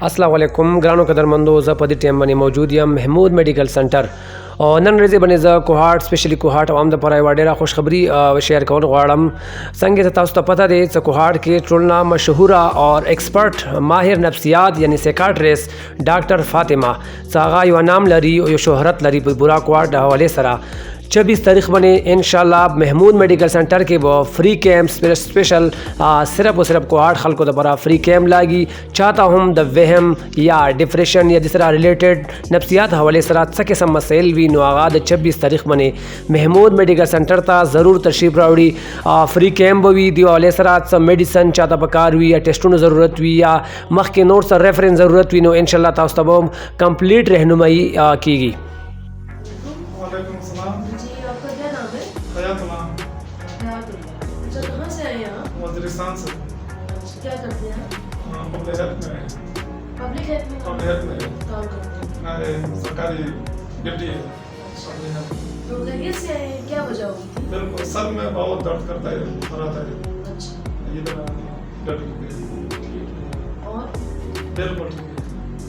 السلام علیکم ګرانو قدرمندو، زه په دې ټایم باندې موجود یم محمود میډیکل سنټر او نن ورځې باندې زه کوهاټ سپیشلی کوهاټ عوام دپاره یوه ډېره خوشخبري شیر کول غواړم. څنګه چې تاسو ته پته دی چې کوهاټ کې ټولنا مشهوره اور ایکسپرټ ماهر نفسیات یعنی سیکاټریسټ ډاکټر فاطمه څه هغه یو نام لري او یو شهرت لري په بورا کوهاټ د حوالې سره 26 تاریخ باندې انشاءاللہ محمود میډیکل سنټر کې به فری کیمپ سپیشل صرف و صرف کوهاټ خلکو دپاره فری کیمپ لاګي. چاته هم د وهم یا ډپریشن یا د سره ریلیټډ نفسیات حوالې سره څه قسم مسایل وي نو هغه د 26 تاریخ باندې محمود میډیکل سنټر ته ضرور تشریف راوړي. فری کیمپ به وي د حوالې سره څه میډیسن چاته پکار وي یا ټیسټونو ضرورت وي یا مخکې نور څه ریفرنس ضرورت وي نو انشاءاللہ تاسو ته به کمپلیټ رہنمائی کیږي. وعلیکم السلام. جی آپ کا کیا نام ہے؟ حیات اللہ. اچھا کہاں سے آئے یہاں؟ وزیرستان سے. کیا کرتے ہیں؟ پبلک ہیلتھ میں. پبلک ہیلتھ میں پبلک ہیلتھ میں کام کرتے ہیں. میں سرکاری ڈیوٹی ہے. تو خیریت سے آئے ہیں؟ کیا وجہ ہوگی؟ بالکل سر میں بہت درد کرتا ہے رہتا ہے. اچھا ادھر اور بالکل ٹھیک ہے.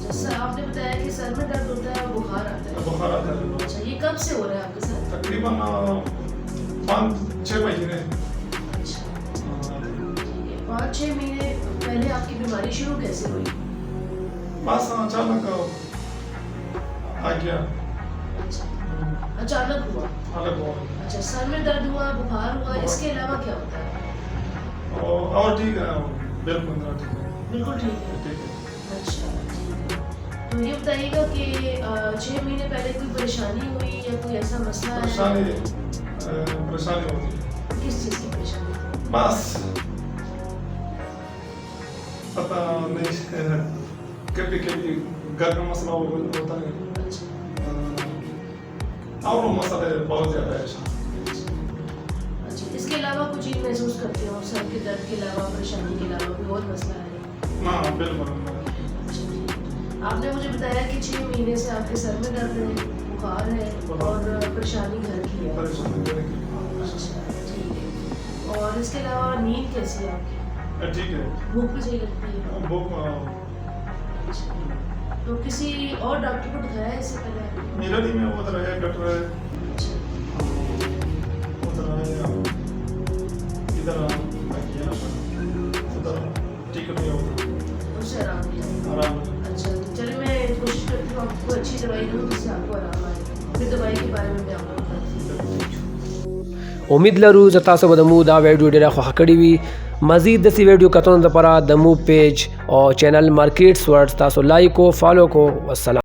جیسا آپ نے بتایا کہ سر میں درد ہوتا ہے بخار آتا ہے. بخار آتا ہے. اچھا یہ کب سے ہو رہا ہے آپ کے ساتھ؟ تقریباً 5-6 مہینے. اچھا 5-6 مہینے پہلے آپ کی بیماری شروع کیسے ہوئی؟ بس اچانک آ گیا. اچانک ہوا. الگ ہوا. اچھا سر میں درد ہوا بخار ہوا اس کے علاوہ کیا ہوتا ہے؟ اور ٹھیک ہے. بالکل ٹھیک ہے. بالکل ٹھیک ہے. ٹھیک ہے. اچھا تو یہ بتائیے گا کہ 6 مہینے پہلے کوئی پریشانی ہوئی یا کوئی ایسا مسئلہ ہے؟ پریشانی ہوتی ہے. کس چیز کی پریشانی؟ بس پتہ نہیں کبھی کبھی گھر کا مسئلہ ہوتا ہے اور مسئلے بہت زیادہ ہے. اچھا اس کے علاوہ کچھ چیز محسوس کرتے ہو سر کے درد کے علاوہ پریشانی کے علاوہ کوئی اور مسئلہ ہے؟ ہاں بالکل. آپ نے مجھے بتایا کہ 6 مہینے سے آپ کے سر میں درد ہے بخار ہے اور پریشانی گھر کی ہے. اچھا ٹھیک ہے. اور اس کے علاوہ نیند کیسی ہے آپ کی؟ ٹھیک ہے. بھوک بھی صحیح لگتی ہے؟ تو کسی اور ڈاکٹر کو دکھایا ہے اس سے پہلے؟ میرا نہیں میں ادھر ہے ڈاکٹر ہے ادھر ہے ادھر ادھر ٹھیک نہیں ہوتا. اس سے آرام نہیں آیا؟ آرام. اچھا چلے میں کوشش کرتی ہوں آپ کو اچھی دوائی دوں جس سے آپ کو آرام آئے. پھر دوائی کے بارے میں آپ کو بتاتی ہوں. امید لرو چې تاسو به د مو دا ویډیو ډېره خوښه کړې وي. مزید داسې ویډیو کتنو لپاره د مو پیج او چینل مارکیټس ورډ تاسو لایک او فالو کو. والسلام.